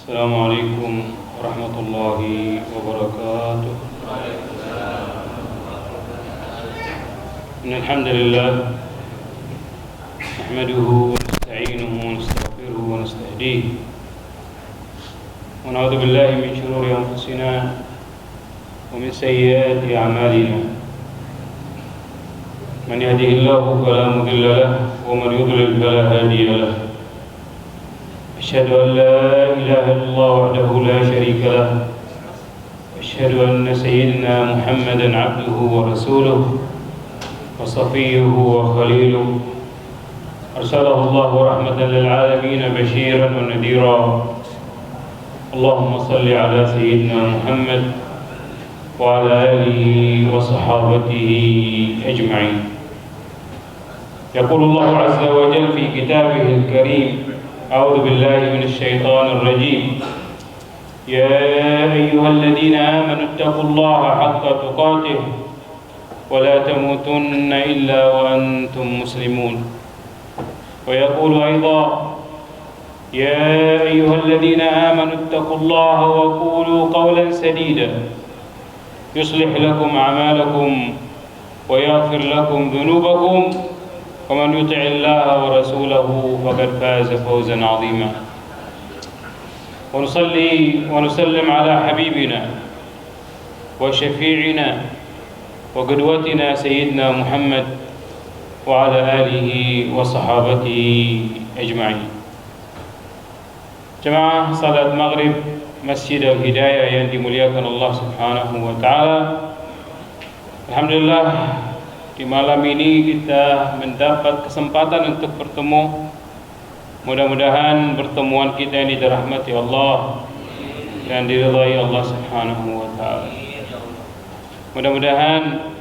السلام عليكم ورحمة الله وبركاته. إن الحمد لله نحمده ونستعينه ونستغفره ونستهديه ونعوذ بالله من شرور أنفسنا ومن سيئات أعمالنا. من يهده الله فلا مضل له ومن يضلل فلا هادي له. أشهد أن لا إله إلا الله وحده لا شريك له. أشهد أن سيدنا محمدا عبده ورسوله وصفيه وخليله. أرسله الله رحمة للعالمين بشيرا ونذيرا. اللهم صل على سيدنا محمد وعلى آله وصحابته أجمعين. يقول الله عز وجل في كتابه الكريم: أعوذ بالله من الشيطان الرجيم. يا أيها الذين آمنوا اتقوا الله حق تقاته ولا تموتن إلا وأنتم مسلمون. ويقول أيضا: يا أيها الذين آمنوا اتقوا الله وقولوا قولا سديدا يصلح لكم أعمالكم ويغفر لكم ذنوبكم ومن يطع الله ورسوله فقد فاز فوزا عظيما. ونصلي ونسلم على حبيبنا وشفيعنا وقدوتنا سيدنا محمد وعلى آله وصحابته أجمعين. Jemaah salat maghrib Masjid Al-Hidayah yang dimuliakan Allah Subhanahu wa taala. Alhamdulillah, di malam ini kita mendapat kesempatan untuk bertemu. Mudah-mudahan pertemuan kita ini dirahmati Allah dan diridhai Allah Subhanahu wa taala. Mudah-mudahan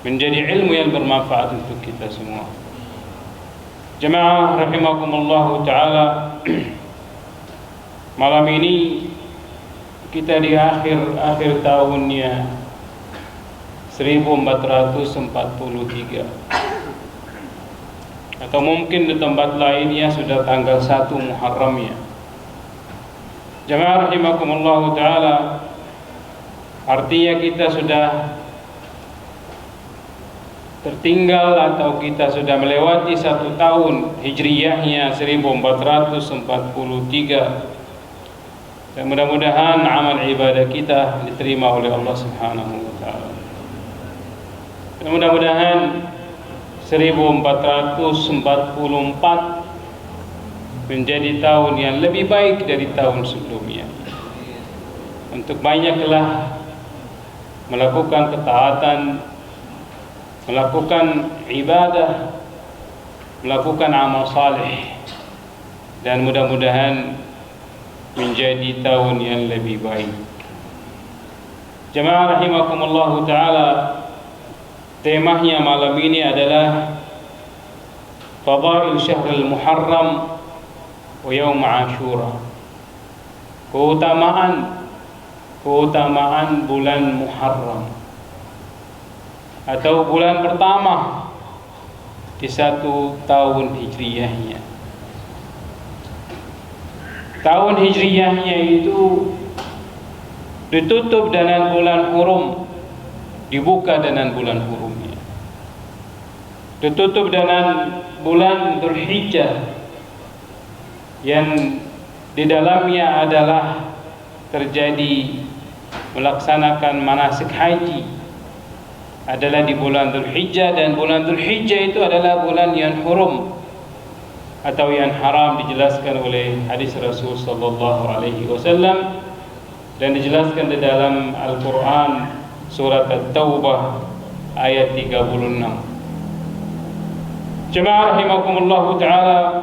menjadi ilmu yang bermanfaat untuk kita semua. Jemaah rahimakumullah taala, malam ini kita di akhir tahunnya 1443, atau mungkin di tempat lainnya sudah tanggal 1 Muharramnya. Jemaah rahimakumullah taala, artinya kita sudah tertinggal atau kita sudah melewati 1 tahun hijriyahnya 1443. Dan mudah-mudahan amal ibadah kita diterima oleh Allah Subhanahu wa taala. Dan mudah-mudahan 1444 menjadi tahun yang lebih baik dari tahun sebelumnya. Untuk banyaklah melakukan ketaatan, melakukan ibadah, melakukan amal saleh, dan mudah-mudahan menjadi tahun yang lebih baik. Jemaah rahimakumullah taala, temanya malam ini adalah Fadail Syahrul Muharram wa Yaum Ashura. Keutamaan bulan Muharram atau bulan pertama di 1 tahun hijriyahnya. Tahun hijriyahnya itu ditutup dengan bulan hurum, dibuka dengan bulan hurumnya. Ditutup dengan bulan Dzulhijjah yang di dalamnya adalah terjadi melaksanakan manasik haji adalah di bulan Dzulhijjah, dan bulan Dzulhijjah itu adalah bulan yang hurum atau yang haram, dijelaskan oleh hadis Rasul sallallahu alaihi wasallam dan dijelaskan di dalam Al-Qur'an surat At-Taubah ayat 36. Jemaah rahimakumullah taala,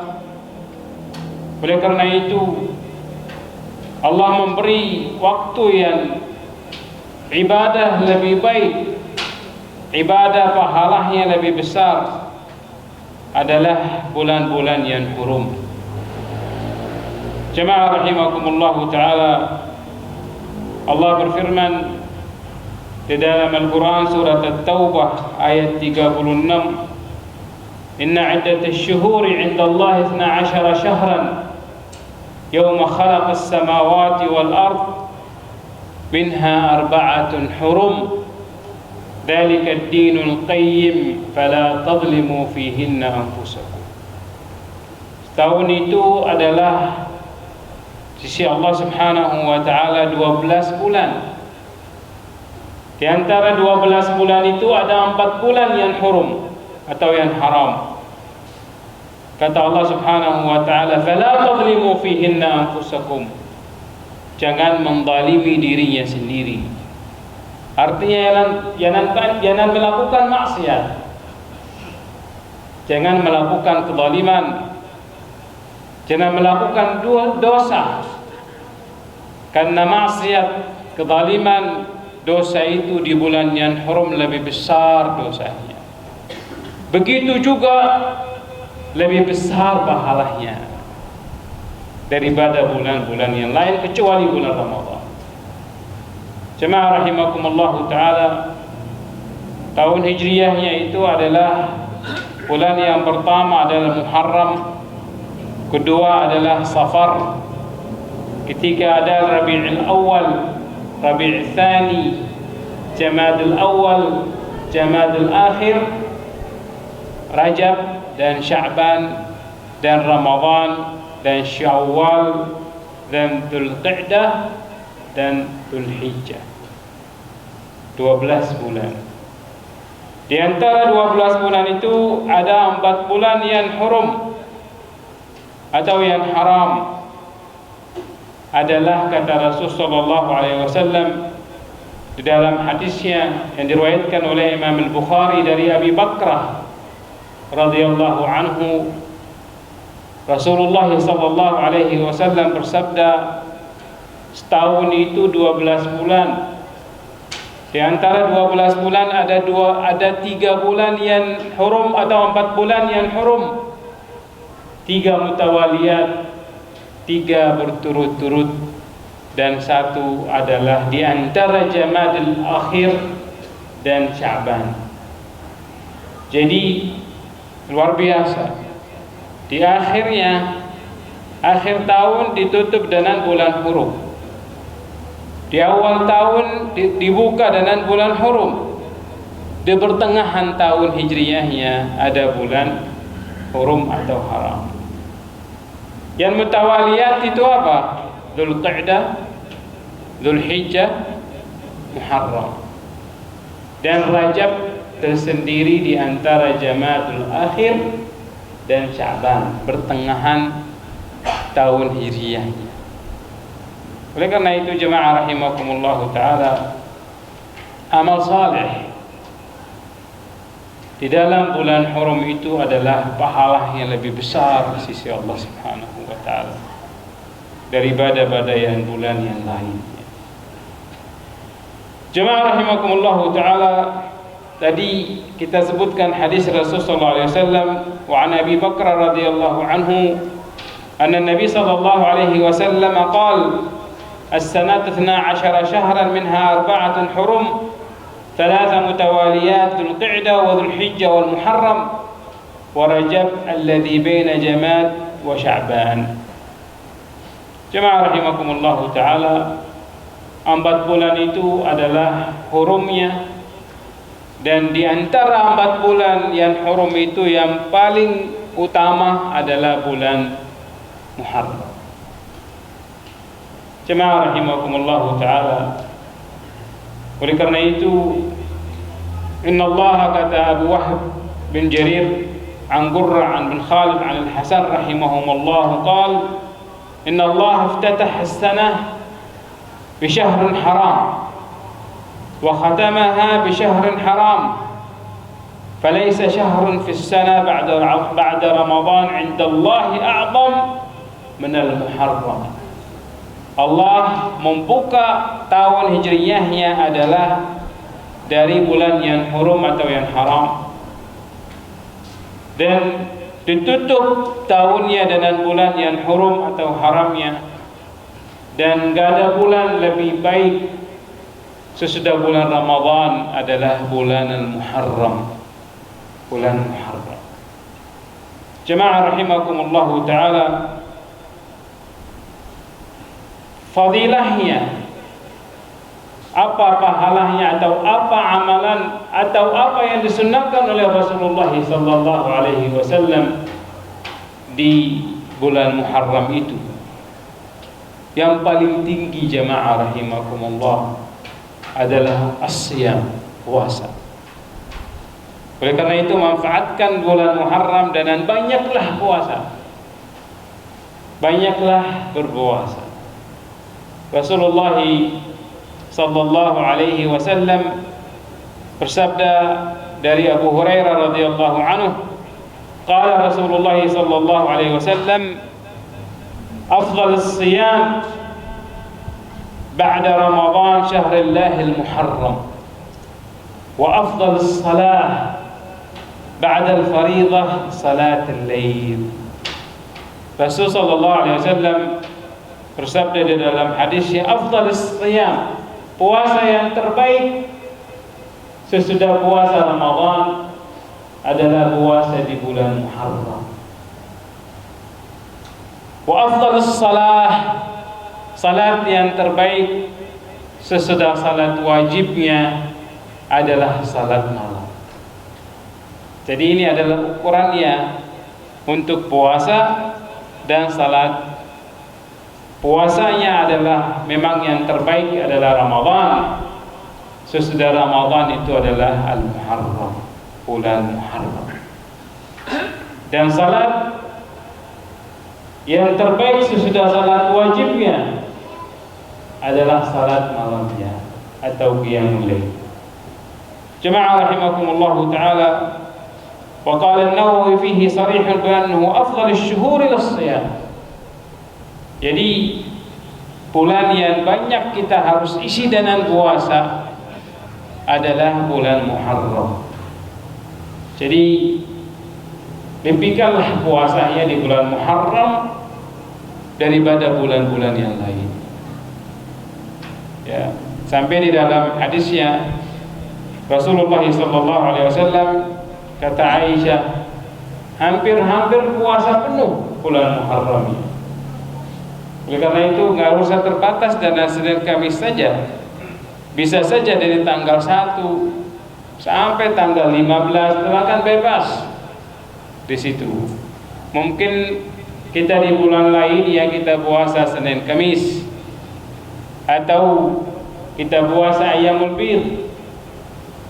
oleh karena itu Allah memberi waktu yang ibadah lebih baik, ibadah pahalanya lebih besar adalah bulan-bulan yang hurum. Jemaah rahimakumullah taala, Allah berfirman di dalam Al-Quran surat At-Taubah ayat 36, Inna 'iddatash syuhuri 'inda Allah 12 syahran yauma khalaqas samawati wal ard minha arba'atun hurum dzalika ad-dinul qayyim fala tadhlimu fihinna anfusakum. Tahun itu adalah sisi Allah Subhanahu wa taala 12 bulan. Di antara 12 bulan itu ada 4 bulan yang hurum atau yang haram. Kata Allah Subhanahu wa taala, "Fala tadhlimu fihinna anfusakum." Jangan menzalimi dirinya sendiri. Artinya jangan melakukan maksiat. Jangan melakukan kezaliman. Jangan melakukan dosa. Karena maksiat, kezaliman, dosa itu di bulan yang haram lebih besar dosanya. Begitu juga lebih besar pahalanya daripada bulan-bulan yang lain kecuali bulan Ramadan. Jemaah rahimakumullah taala, tahun hijriyahnya itu adalah bulan yang pertama adalah Muharram, kedua adalah Safar, ketiga adalah Rabi'ul Awal, Rabi'ul Tsani, Jamadul Awal, Jamadul Akhir, Rajab dan Sya'ban dan Ramadan dan Syawal dan Dzulqa'dah dan Dzulhijjah. 12 bulan. Di antara 12 bulan itu ada 4 bulan yang hurum atau yang haram. Adalah kata Rasul sallallahu alaihi wasallam di dalam hadisnya yang diriwayatkan oleh Imam Al-Bukhari dari Abi Bakrah radhiyallahu anhu, Rasulullah sallallahu alaihi wasallam bersabda, setahun itu 12 bulan. Di antara 12 bulan ada 3 bulan yang hurum atau 4 bulan yang hurum. 3 mutawaliyat, 3 berturut-turut, dan 1 adalah di antara Jamadul Akhir dan Sya'ban. Jadi luar biasa. Di akhir tahun ditutup dengan bulan hurum. Di awal tahun dibuka dengan bulan hurum. Di pertengahan tahun hijriyahnya ada bulan hurum atau haram. Yang mutawaliyat itu apa? Dzulqa'dah, Dzulhijjah, Muharram. Dan Rajab tersendiri di antara Jamadul Akhir dan Sya'ban, pertengahan tahun hijriyahnya. Oleh karena itu jemaah rahimakumullah taala, amal saleh di dalam bulan haram itu adalah pahala yang lebih besar di sisi Allah Subhanahu wa taala daripada badaian bulan yang lain. Jemaah rahimakumullah taala, tadi kita sebutkan hadis Rasul sallallahu alaihi wasallam wa an Abi Bakar radhiyallahu anhu anna Nabi sallallahu alaihi wasallam qala السنة 12 شهرا منها 4 حرم 3 متواليات ذو القعدة وذو الحجة والمحرم ورجب الذي بين جماد وشعبان. Jemaah rahimakumullah taala, 4 bulan itu adalah hurumnya, dan di antara 4 bulan yang hurum itu yang paling utama adalah bulan Muharram. Jemaah rahimakumullah taala, oleh karena itu inna Allah, kata Abu Wahb bin Jarir an Qurra an bin Khalid an Al-Hasan rahimahumullah qala inna Allah iftataha as-sanah bi shahrin haram wa khatamaha bi shahrin haram falaysa shahrun fi as-sanah ba'da Ramadan 'inda Allah a'zam min al-Muharram. Allah membuka tahun hijriyahnya adalah dari bulan yang hurum atau yang haram, dan ditutup tahunnya dengan bulan yang hurum atau haramnya, dan gak ada bulan lebih baik sesudah bulan Ramadan adalah bulan Al-Muharram, bulan Muharram. Jemaah rahimakumullah taala, fadilahnya, apa pahalanya atau apa amalan atau apa yang disunnahkan oleh Rasulullah sallallahu alaihi wasallam di bulan Muharram itu. Yang paling tinggi jamaah rahimakumullah adalah as-siyam, puasa. Oleh karena itu manfaatkan bulan Muharram dan banyaklah puasa. Banyaklah berpuasa. Rasulullah sallallahu alaihi wasallam bersabda dari Abu Hurairah radhiyallahu anhu, qala Rasulullah sallallahu alaihi wasallam, afdhalus siyam ba'da Ramadan syahrillahil muharram wa afdhalus salah ba'da al-fariidah salatul lail. Rasul sallallahu alaihi wasallam bersabda di dalam hadisnya, afdhalus siyam, puasa yang terbaik sesudah puasa Ramadan adalah puasa di bulan Muharram. Wa afdhalus salah, salat yang terbaik sesudah salat wajibnya adalah salat malam. Jadi ini adalah ukurannya untuk puasa dan salat. Puasanya adalah memang yang terbaik adalah Ramadan. Sesudah Ramadan itu adalah Al-Muharram, bulan Muharram. Dan salat yang terbaik sesudah salat wajibnya adalah salat malamnya atau qiyamul lail. Jemaah rahimakumullah taala, wa qala an-Nawawi fihi sarihun bi annahu afdhalus syuhuri lis-shiyam. Jadi bulan yang banyak kita harus isi dengan puasa adalah bulan Muharram. Jadi lebihkanlah puasanya di bulan Muharram daripada bulan-bulan yang lain. Ya, sampai di dalam hadisnya Rasulullah SAW kata Aisyah, hampir-hampir puasa penuh bulan Muharram ini. Oleh karena itu nggak usah terbatas dan Senin Kamis saja, bisa saja dari tanggal 1 sampai tanggal 15 silakan bebas di situ. Mungkin kita di bulan lain yang kita puasa Senin Kamis, atau kita puasa Ayyamul Bid.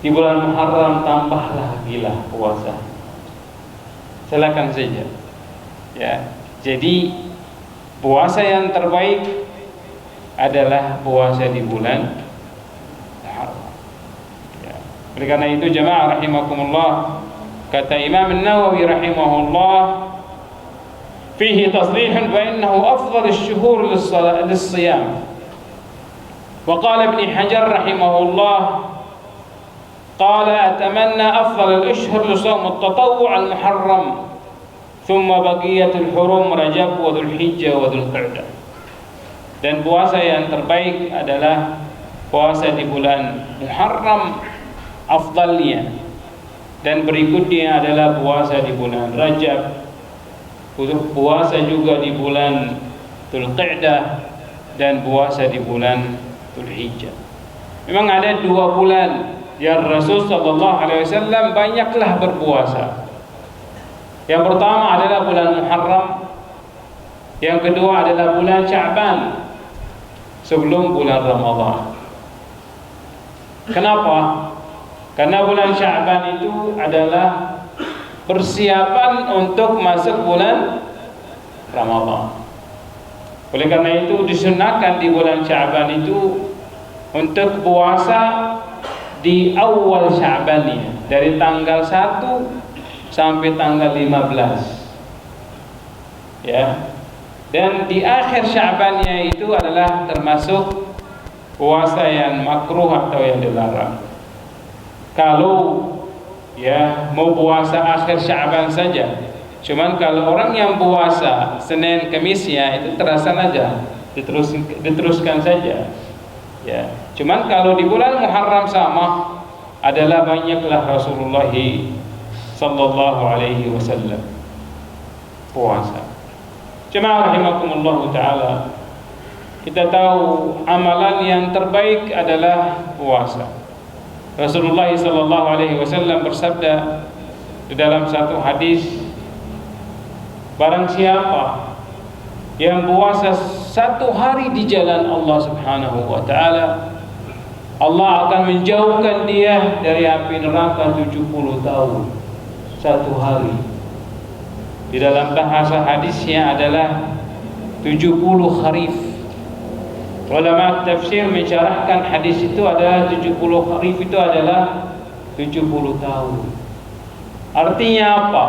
Di bulan Muharram tambahlah gila puasa, silakan saja. Ya, jadi puasa yang terbaik adalah puasa di bulan Muharram. Ya. Oleh karena itu jemaah rahimakumullah, kata Imam An-Nawawi rahimahullah, fihi tasrihun bi annahu afdhalus syuhur lis-shiyam. Wa qala Ibnu Hajar rahimahullah, qala atamanna afdhalul ashhur li shaum at-tatawwu' al-muharram thumma baqiyatul hurum Rajab wa Dzulhijjah wa Dzulqa'dah. Dan puasa yang terbaik adalah puasa di bulan Muharram afdalnya, dan berikutnya adalah puasa di bulan Rajab, puasa juga di bulan Dzulqa'dah, dan puasa di bulan Dzulhijjah. Memang ada 2 bulan yang Rasul sallallahu alaihi wasallam banyaklah berpuasa. Yang pertama adalah bulan Muharram, yang kedua adalah bulan Sya'ban sebelum bulan Ramadan. Kenapa? Karena bulan Sya'ban itu adalah persiapan untuk masuk bulan Ramadan. Oleh karena itu disunahkan di bulan Sya'ban itu untuk puasa di awal Sya'bannya, dari tanggal 1 sampai tanggal 15. Ya. Dan di akhir Sya'bannya itu adalah termasuk puasa yang makruh atau yang dilarang. Kalau ya mau puasa akhir Sya'ban saja. Cuman kalau orang yang puasa Senin Kamisnya itu terasa aja, diteruskan saja. Ya. Cuman kalau di bulan Muharram sama adalah banyaklah Rasulullah sallallahu alaihi wasallam puasa. Jemaah rahimakumullah taala, kita tahu amalan yang terbaik adalah puasa. Rasulullah sallallahu alaihi wasallam bersabda di dalam satu hadis, barang siapa yang puasa satu hari di jalan Allah Subhanahu wa taala, Allah akan menjauhkan dia dari api neraka 70 tahun. Satu hari. Di dalam bahasa hadisnya adalah 70 kharif. Ulama tafsir mensyarahkan hadis itu adalah 70 kharif itu adalah 70 tahun. Artinya apa?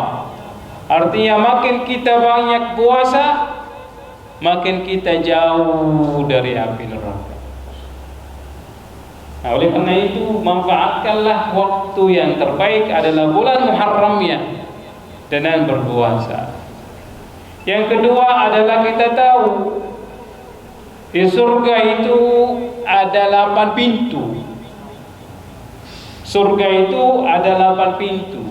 Artinya makin kita banyak puasa, makin kita jauh dari api neraka. Nah, oleh karena itu manfaatkanlah waktu yang terbaik adalah bulan Muharramnya dengan berpuasa. Yang kedua adalah kita tahu di surga itu ada 8 pintu. Surga itu ada 8 pintu.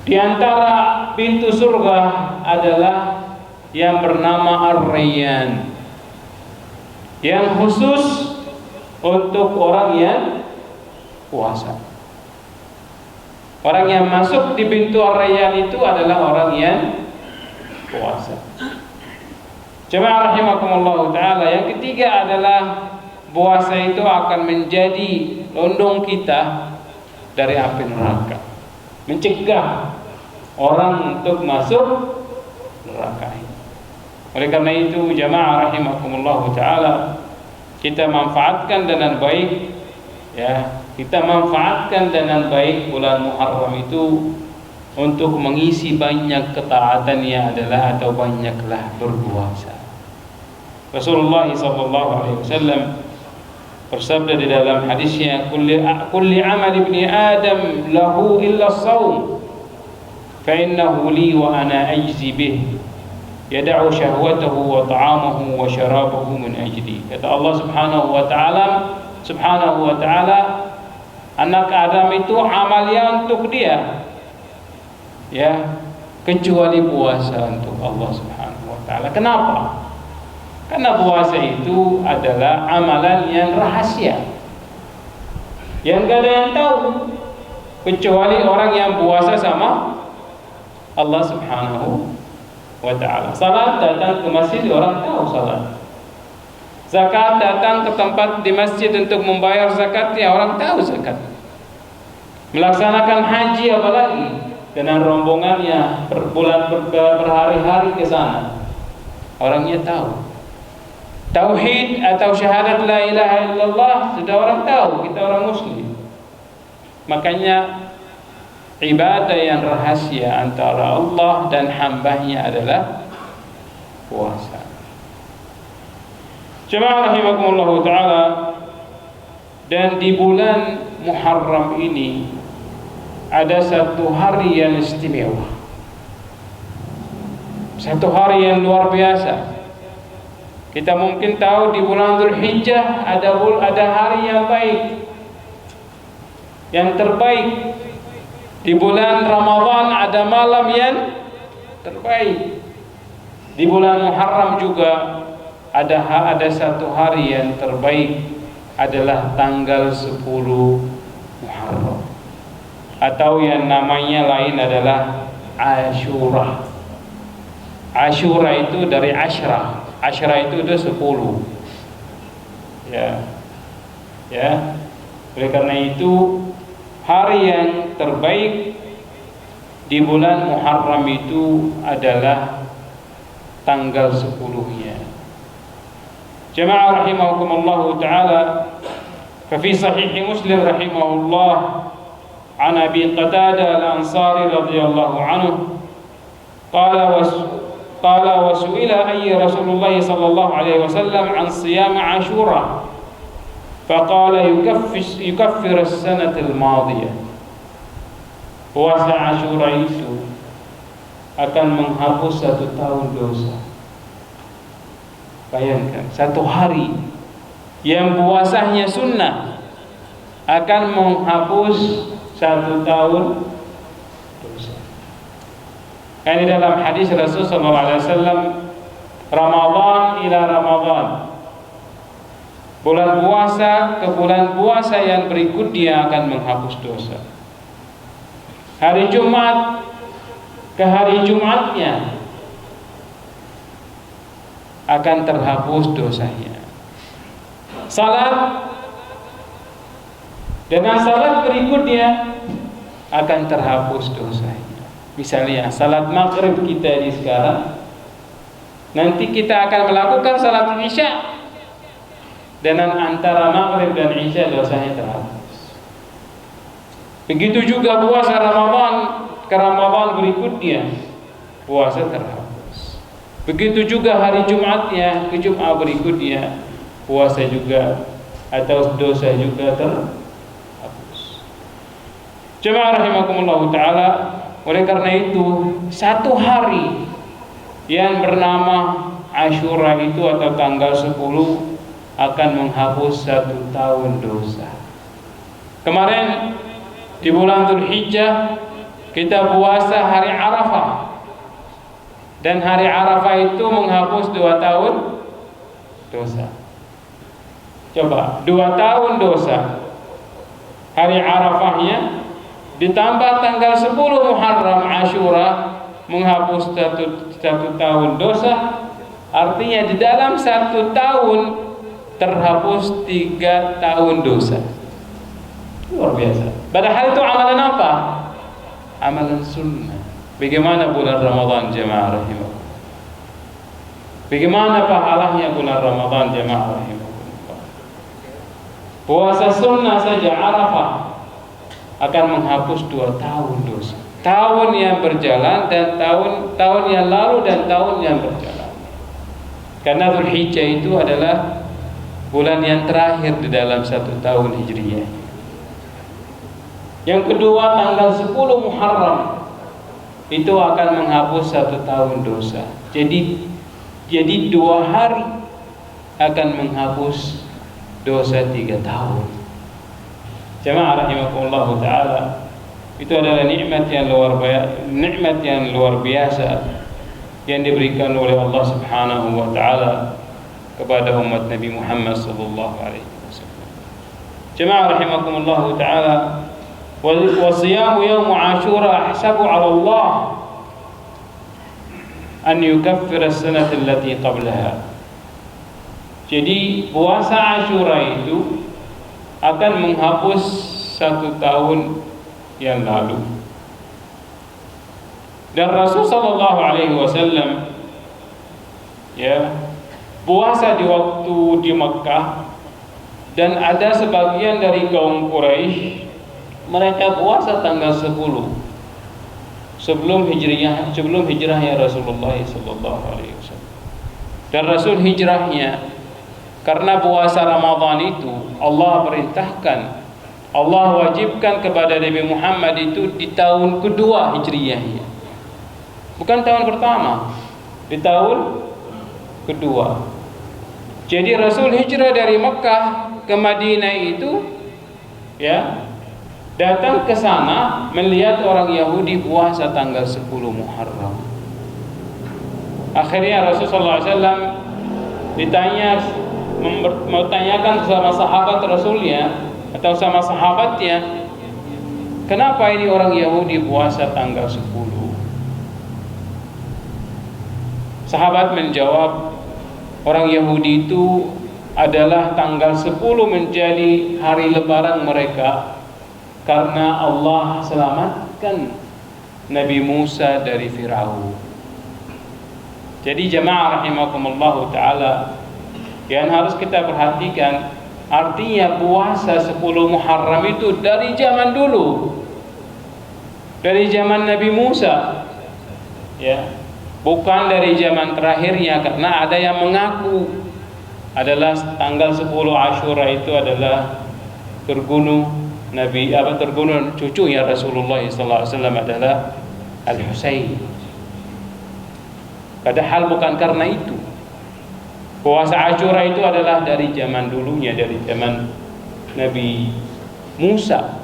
Di antara pintu surga adalah yang bernama Ar-Rayyan, yang khusus untuk orang yang puasa. Orang yang masuk di pintu Ar-Rayyan itu adalah orang yang puasa. Jemaah rahimakumullah taala, yang ketiga adalah puasa itu akan menjadi londong kita dari api neraka, mencegah orang untuk masuk neraka. Oleh karena itu jemaah rahimakumullah taala, kita manfaatkan dengan baik, ya, kita manfaatkan dengan baik bulan Muharram itu untuk mengisi banyak ketaatannya adalah atau banyaklah berpuasa. Rasulullah sallallahu alaihi wasallam bersabda di dalam hadisnya, kulli amal ibni adam lahu illa as-shaum fa innahu li wa ana ajzi bih yad'u syahwatahu wa ta'amahu wa syarabahu min ajli. Kata Allah subhanahu wa ta'ala, anak Adam itu amalnya untuk dia, ya, kecuali puasa untuk Allah subhanahu wa ta'ala. Kenapa? Karena puasa itu adalah amalan yang rahasia, yang gak ada yang tahu kecuali orang yang puasa sama Allah subhanahu wa ta'ala. Salat, datang ke masjid, orang tahu salat. Zakat, datang ke tempat di masjid untuk membayar zakatnya, orang tahu zakat. Melaksanakan haji apalagi dengan rombongannya berhari-hari ke sana, orangnya tahu. Tauhid atau syahadat la ilaha illallah sudah orang tahu, kita orang muslim. Makanya ibadah yang rahasia antara Allah dan hambanya adalah puasa. Jemaah rahimakumullah ta'ala, dan di bulan Muharram ini ada satu hari yang istimewa, satu hari yang luar biasa. Kita mungkin tahu di bulan Dzulhijjah ada hari yang baik, yang terbaik. Di bulan Ramadan ada malam yang terbaik. Di bulan Muharram juga ada satu hari yang terbaik, adalah tanggal 10 Muharram, atau yang namanya lain adalah Ashura. Ashura itu dari Ashra. Ashra itu udah 10. Ya. Oleh karena itu hari yang terbaik di bulan Muharram itu adalah tanggal 10-nya. Jemaah rahimakumullah taala, fa fi sahih Muslim rahimahullah an Abi Qatadah al-Ansari radhiyallahu anhu qala wa su'ila ayya Rasulullah sallallahu alaihi wasallam an siyam Ashura faqala yukaffir as-sanata al-madiyah. Puasa Ashura itu akan menghapus 1 tahun dosa. Bayangkan, 1 hari yang puasanya sunnah akan menghapus 1 tahun dosa. Karena dalam hadis Rasulullah SAW Ramadan ila Ramadan. Bulan puasa ke bulan puasa yang berikut dia akan menghapus dosa. Hari Jumat ke hari Jumatnya akan terhapus dosanya. Salat dengan salat berikutnya akan terhapus dosanya. Misalnya salat maghrib kita di sekarang, nanti kita akan melakukan salat isya, dengan antara maghrib dan isya dosanya terhapus. Begitu juga puasa Ramadan ke Ramadan berikutnya, puasa terhapus. Begitu juga hari Jumatnya ke Jumat berikutnya, puasa juga atau dosa juga terhapus. Jemaah rahimakumullah ta'ala, oleh karena itu satu hari yang bernama Asyura itu atau tanggal 10 akan menghapus 1 tahun dosa. Kemarin di bulan Dzulhijjah kita puasa hari Arafah, dan hari Arafah itu menghapus 2 tahun dosa. Coba 2 tahun dosa, hari Arafahnya ditambah tanggal 10 Muharram Asyura menghapus satu tahun dosa. Artinya di dalam 1 tahun terhapus 3 tahun dosa. Luar biasa. Padahal itu amalan apa? Amalan sunnah. Bagaimana bulan Ramadan jemaah rahimahullah? Bagaimana pahalanya bulan Ramadan jemaah rahimahullah? Puasa sunnah saja Arafah akan menghapus 2 tahun dosa. Tahun yang berjalan dan tahun yang lalu dan tahun yang berjalan. Karena Dzulhijjah itu adalah bulan yang terakhir di dalam 1 tahun Hijriyah. Yang kedua tanggal 10 Muharram itu akan menghapus 1 tahun dosa. Jadi 2 hari akan menghapus dosa 3 tahun. Jemaah rahimakumullah ta'ala, itu adalah nikmat yang luar biasa yang diberikan oleh Allah Subhanahu wa ta'ala kepada umat Nabi Muhammad sallallahu alaihi wasallam. Jemaah rahimakumullah taala, wa siyamu yaum Ashura ahsabu 'ala Allah an yukaffira as-sanata allati qablaha. Jadi puasa Ashura itu akan menghapus 1 tahun yang lalu. Dan Rasul sallallahu alaihi wasallam puasa di waktu di Mekah, dan ada sebagian dari kaum Quraisy mereka puasa tanggal 10 sebelum hijrahnya Rasulullah sallallahu alaihi wasallam. Dan Rasul hijrahnya karena puasa Ramadan itu Allah perintahkan, Allah wajibkan kepada Nabi Muhammad itu di tahun kedua hijriyahnya, bukan tahun pertama, di tahun kedua. Jadi Rasul hijrah dari Mekah ke Madinah itu datang ke sana melihat orang Yahudi puasa tanggal 10 Muharram. Akhirnya Rasulullah SAW ditanya, mau tanyakan sama sahabat Rasulnya atau sama sahabatnya, kenapa ini orang Yahudi puasa tanggal 10? Sahabat menjawab, orang Yahudi itu adalah tanggal 10 menjadi hari lebaran mereka karena Allah selamatkan Nabi Musa dari Firaun. Jadi jemaah rahimakumullah ta'ala, yang harus kita perhatikan, artinya puasa 10 Muharram itu dari zaman dulu, dari zaman Nabi Musa, bukan dari zaman terakhirnya. Karena ada yang mengaku adalah tanggal 10 Asyura itu adalah terbunuh cucunya Rasulullah SAW adalah Al-Husain. Padahal bukan karena itu. Puasa Asyura itu adalah dari zaman dulunya, dari zaman Nabi Musa.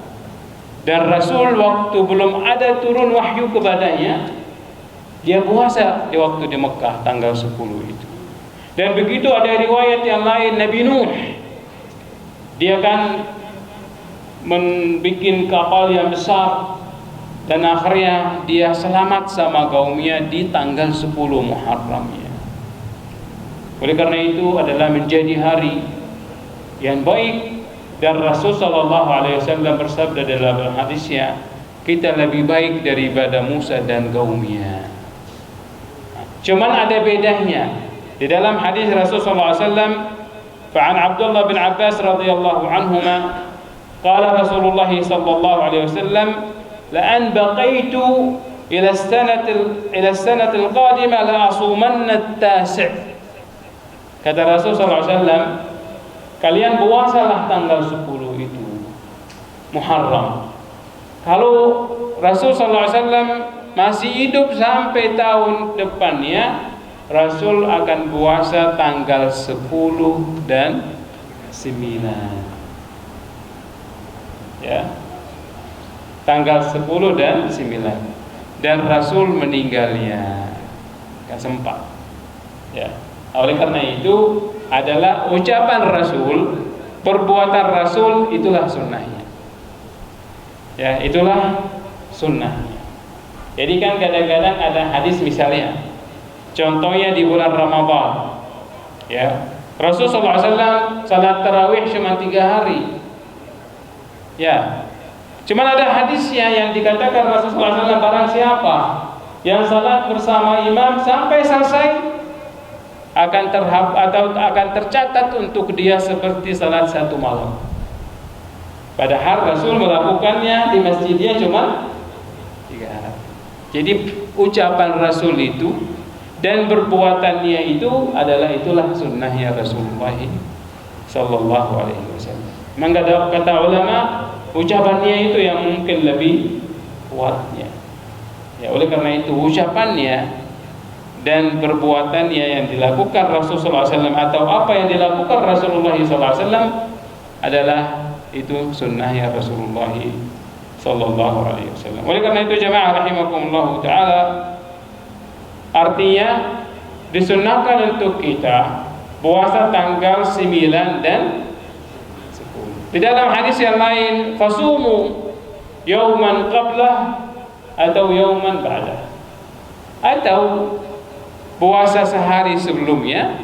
Dan Rasul waktu belum ada turun wahyu kepadanya, dia puasa di waktu di Mekah tanggal 10 itu. Dan begitu ada riwayat yang lain, Nabi Nuh, dia kan membuat kapal yang besar dan akhirnya dia selamat sama kaumnya di tanggal 10 Muharram ya. Oleh karena itu adalah menjadi hari yang baik, dan Rasul sallallahu alaihi wasallam bersabda dalam hadisnya, kita lebih baik daripada Musa dan kaumnya. Cuman ada bedanya. Di dalam hadis Rasul sallallahu alaihi wasallam, fa'an Abdullah bin Abbas radhiyallahu anhuma, qala Rasulullah sallallahu alaihi wasallam, la an baqaitu ila as-sanati al-qadimah la asumanna at-tasi'. Kata Rasul sallallahu alaihi wasallam, kalian puasalah tanggal 10 itu Muharram. Kalau Rasul sallallahu alaihi wasallam masih hidup sampai tahun depannya, Rasul akan puasa tanggal 10 dan 9. Ya. Tanggal 10 dan 9. Dan Rasul meninggalnya. Enggak sempat. Ya. Oleh karena itu adalah ucapan Rasul, perbuatan Rasul, itulah sunnahnya. Ya, itulah sunnahnya. Jadi kan kadang-kadang ada hadis misalnya, contohnya di bulan Ramadan, ya, Rasul SAW salat tarawih cuma 3 hari, ya. Cuman ada hadisnya yang dikatakan Rasul SAW, barang siapa yang salat bersama imam sampai selesai akan tercatat untuk dia seperti salat 1 malam. Padahal Rasul melakukannya di masjidnya cuma 3 hari. Jadi ucapan Rasul itu dan perbuatannya itu adalah itulah sunnahnya Rasulullah sallallahu alaihi wasallam. Maka kata ulama, ucapannya itu yang mungkin lebih kuatnya. Ya, oleh karena itu ucapannya dan perbuatannya yang dilakukan Rasulullah SAW atau apa yang dilakukan Rasulullah SAW adalah itu sunnahnya Rasulullah sallallahu alaihi wasallam. Oleh karena itu jemaah rahimakumullah taala, artinya disunnahkan untuk kita puasa tanggal 9 dan 10. Di dalam hadis yang lain, fasumu yauman qablah atau yauman ba'dah, atau puasa sehari sebelumnya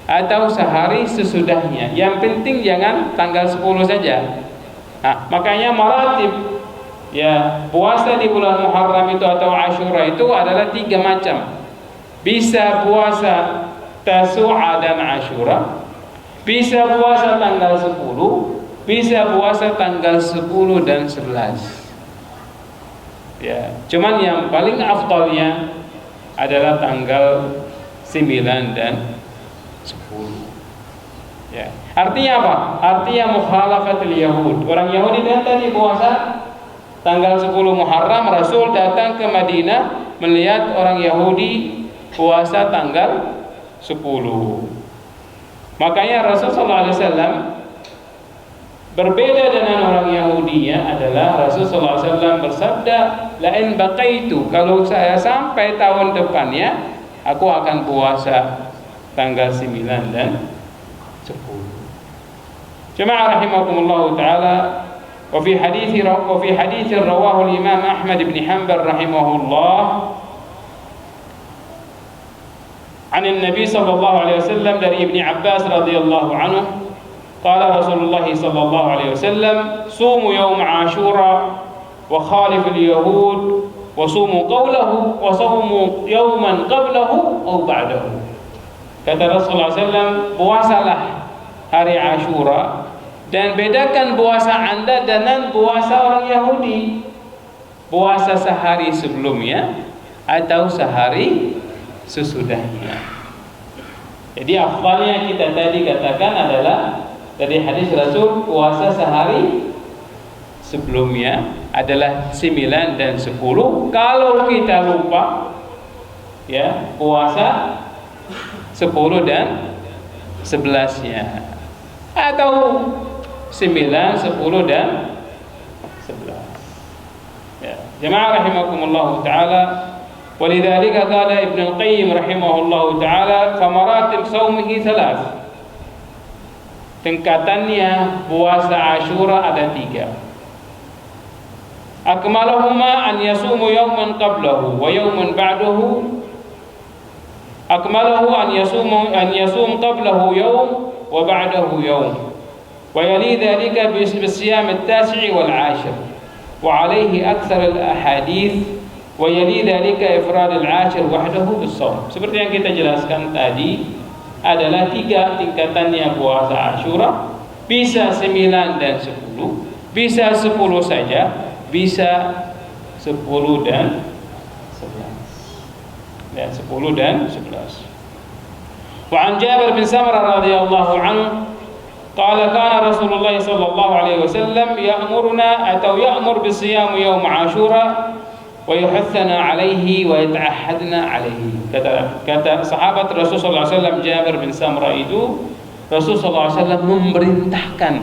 atau sehari sesudahnya. Yang penting jangan tanggal 10 saja. Nah, makanya maratib ya puasa di bulan Muharram itu atau Asyura itu adalah 3 macam. Bisa puasa Tasu'a dan Asyura, bisa puasa tanggal 10, bisa puasa tanggal 10 dan 11. Ya, cuman yang paling afdalnya adalah tanggal 9 dan 10. Ya. Artinya apa? Artinya mukhalafatul Yahud. Orang Yahudi kan tadi puasa tanggal 10 Muharram, Rasul datang ke Madinah melihat orang Yahudi puasa tanggal 10. Makanya Rasul sallallahu alaihi wasallam berbeda dengan orang Yahudinya adalah Rasul sallallahu alaihi wasallam bersabda, la in baqaitu, kalau saya sampai tahun depannya aku akan puasa tanggal 9 dan 10. Jemaah rahimakumullah taala, wa fi hadits rawahu al-Imam Ahmad bin Hanbal rahimahullah an Nabi sallallahu alaihi wasallam dari Ibnu Abbas radhiyallahu anhu, qala Rasulullah sallallahu alaihi wasallam, sumu yaum Ashura wa khalif al-yahud wa sumu qawlahu wa sumu yawman qablahu aw ba'dahu. Kata Rasulullah SAW, puasalah hari Ashura dan bedakan puasa Anda dengan puasa orang Yahudi. Puasa sehari sebelumnya atau sehari sesudahnya. Jadi afdalnya kita tadi katakan adalah dari hadis Rasul, puasa sehari sebelumnya adalah 9 dan 10. Kalau kita lupa, ya, puasa 10 dan 11-nya, atau 9, 10 dan 11. Ya. Jemaah rahimakumullah taala, Walidzalika qala Ibnu Qayyim rahimahullahu taala, "Famaratib shaumihi thalath." Tingkatannya puasa Asyura ada 3. Akmaluhuma an yasumu yawman qablahu wa yawman ba'dahu. Akmaluhu an yasum qablahu yawm wa ba'dahu yawm. Wa yali dhalika bisiyam at-tasi' wal 'ashir. Wa 'alayhi akthar al-ahadith. Wa yali dhalika ifrad al-'ashir wahdahu bis-shaum. Seperti yang kita jelaskan tadi, adalah 3 tingkatannya puasa Asyura. Bisa 9 dan 10, bisa 10 saja, bisa 10 dan 11. Ya, 10 dan 11. Wa an Jabir bin Samurah radhiyallahu anhu qala kana Rasulullah sallallahu alaihi wasallam ya'muruna atau ya'mur bisiyam yaum Asyura wa yuhathana alaihi wa yata'ahadna alaihi. Kata sahabat Rasulullah SAW Jabir bin Samurah itu, Rasulullah SAW memerintahkan.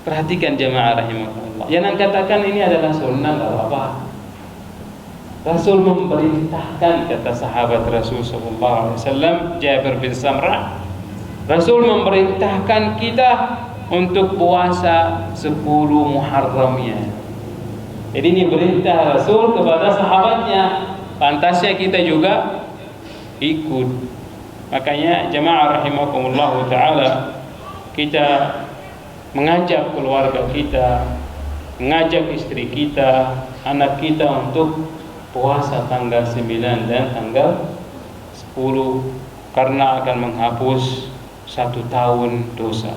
Perhatikan jemaah rahimahullah. Jangan katakan ini adalah sunnah, enggak apa-apa. Rasul memerintahkan, kata sahabat Rasulullah SAW Jabir bin Samurah, Rasul memerintahkan kita untuk puasa 10 Muharramnya. Jadi ini perintah Rasul kepada sahabatnya, pantasnya kita juga ikut. Makanya jemaah rahimakumullah taala, kita mengajak keluarga kita, mengajak istri kita, anak kita untuk puasa tanggal 9 dan tanggal 10 karena akan menghapus 1 tahun dosa.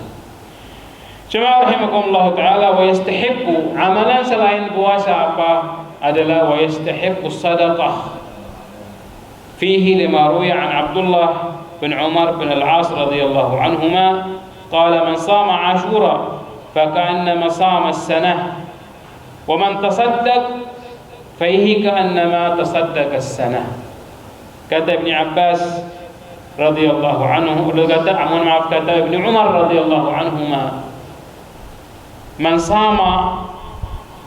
Jemaah rahimakumullah ta'ala, wa yastahibbu, amalan selain puasa apa? Adalah wa yastahibbu sadaqah. Fihi lima ruya an Abdullah bin Umar bin Al-As radhiyallahu anhuma qala man sama Ashura faka'annama sama as-sanah wa man tasaddaq fihi ka'annama tasaddaqa as-sanah. Kata Ibn Abbas radhiyallahu anhu, kata Ibn Umar radhiyallahu anhuma, man sama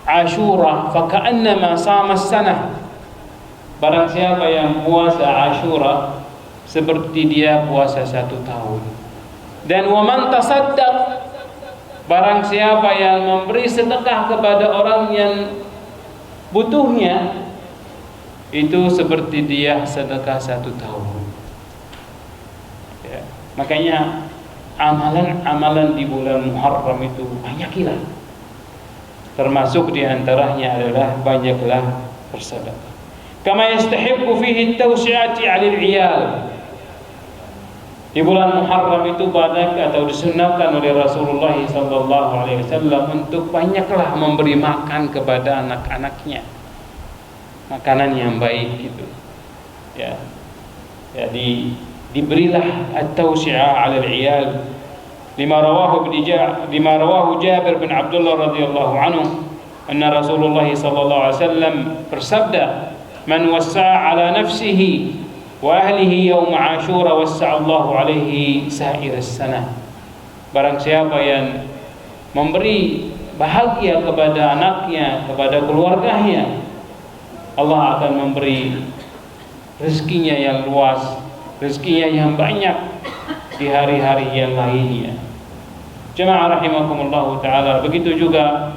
Ashura faka'annama sama as-sanah. Barang siapa yang puasa Ashura seperti dia puasa 1 tahun. Dan wa man tasaddaq, barang siapa yang memberi sedekah kepada orang yang butuhnya, itu seperti dia sedekah 1 tahun. Ya, makanya amalan-amalan di bulan Muharram itu banyakilah. Termasuk diantaranya adalah banyaklah bersedekah. Kama yastahibbu fihi at-tawsi'ati 'alal 'iyal. Di bulan Muharram itu banyak atau disunnahkan oleh Rasulullah sallallahu alaihi wasallam untuk banyaklah memberi makan kepada anak-anaknya. Makanan yang baik gitu. Ya. Jadi diberilah at-tawsi'ah 'alal 'iyal. Lima rawahu Jabir bin Abdullah radhiyallahu anhu anna Rasulullah sallallahu alaihi wasallam bersabda, man wassa'a 'ala nafsihi wa ahlihi yawm Ashura wassa'allahu alaihi sa'ir as-sanah. Barang siapa yang memberi bahagia kepada anaknya, kepada keluarganya, Allah akan memberi rezekinya yang luas, rezekinya yang banyak di hari-hari yang lainnya. Jemaah rahimakumullah ta'ala, begitu juga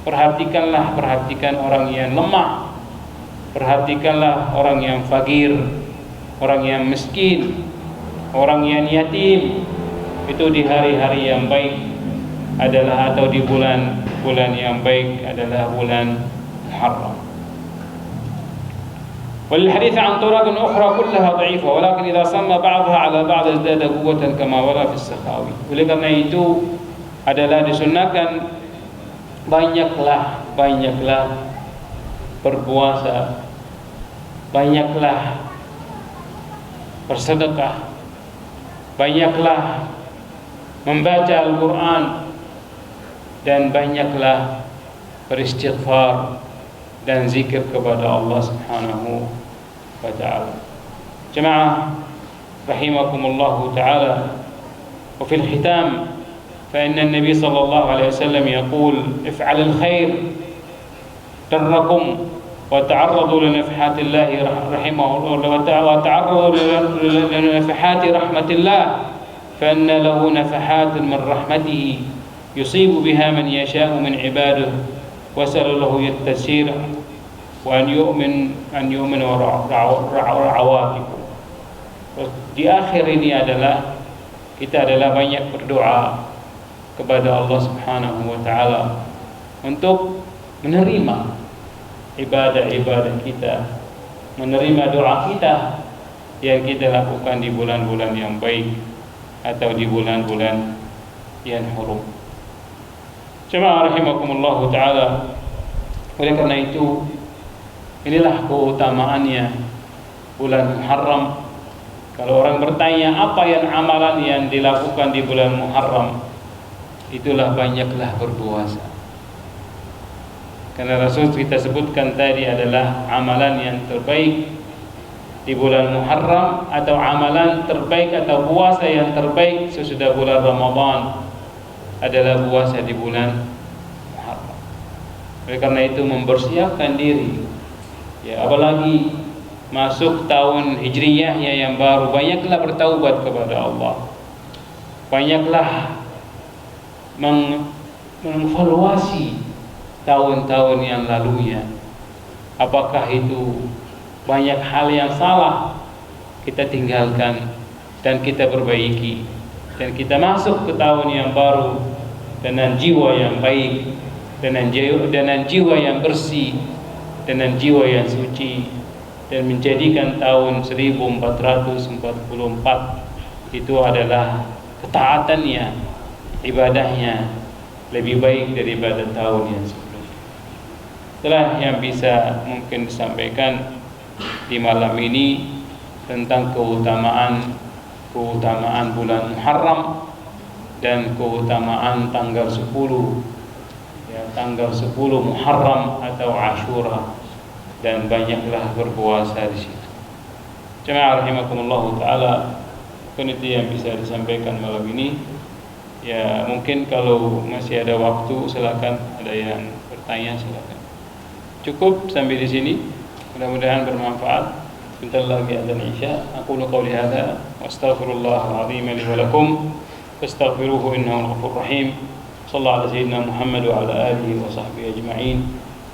perhatikan orang yang lemah, perhatikanlah orang yang fakir, orang yang miskin, orang yang yatim. Itu di hari-hari yang baik adalah, atau di bulan yang baik adalah bulan Muharram. والحديث عن طرق أخرى كلها ضعيفة ولكن إذا سمى بعضها على بعض ازداد قوة كما ورد في السخاوي. Oleh karena itu adalah disunnahkan banyaklah berpuasa, banyaklah bersedekah, banyaklah membaca Al-Quran, dan banyaklah beristighfar dan zikir kepada Allah Subhanahu wa ta'ala. Jemaah rahimakumullah ta'ala, wa fil hitam fa inna an-nabiy sallallahu alaihi wasallam yaqul if'al al-khair tarrakum وتعرضوا لنفحات الله رحمه الله وتعرضوا لنفحات رحمة الله فإن له نفحات من رحمته يصيب بها من يشاء من عباده وسأل له التسير وأن يؤمن وعواقب. Di akhir ini adalah kita banyak berdoa kepada Allah Subhanahu wa taala untuk menerima ibadah-ibadah kita, menerima doa kita yang kita lakukan di bulan-bulan yang baik atau di bulan-bulan yang hurum. Jemaah rahimakumullah taala. Oleh karena itu, inilah keutamaannya bulan Muharram. Kalau orang bertanya apa yang amalan yang dilakukan di bulan Muharram, itulah banyaklah berpuasa. Karena Rasul kita sebutkan tadi adalah amalan yang terbaik di bulan Muharram, atau amalan terbaik atau puasa yang terbaik sesudah bulan Ramadan adalah puasa di bulan Muharram. Oleh karena itu mempersiapkan diri, ya, apalagi masuk tahun hijriyahnya yang baru, banyaklah bertaubat kepada Allah, banyaklah mengevaluasi tahun-tahun yang lalunya. Apakah itu banyak hal yang salah kita tinggalkan dan kita perbaiki, dan kita masuk ke tahun yang baru dengan jiwa yang baik, dengan jiwa yang bersih, dengan jiwa yang suci, dan menjadikan tahun 1444 itu adalah ketaatannya, ibadahnya lebih baik daripada tahun yang sebelumnya. Itulah yang bisa mungkin disampaikan di malam ini tentang keutamaan bulan Muharram dan keutamaan tanggal 10, ya, tanggal 10 Muharram atau Ashura, dan banyaklah berpuasa di situ. Jemaah rahimakumullah taala, itu yang bisa disampaikan malam ini. Ya, mungkin kalau masih ada waktu silakan, ada yang bertanya silakan. Cukup sampai di sini. Mudah-mudahan bermanfaat. Sebentar lagi azan Isya. Aqulu qouli hadza wa astaghfirullahal azim li wa lakum fastaghfiruhu innahu ghafurur rahim. Shallallahu ala sayyidina Muhammad wa ala alihi wa sahbihi ajma'in.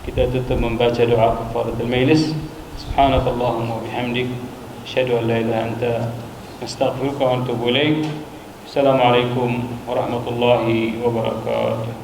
Kita tutup membaca doa kafaratul majlis. Subhanakallahumma wa bihamdik, asyhadu an la ilaha illa anta, astaghfiruka wa atubu ilaik. Assalamualaikum warahmatullahi wabarakatuh.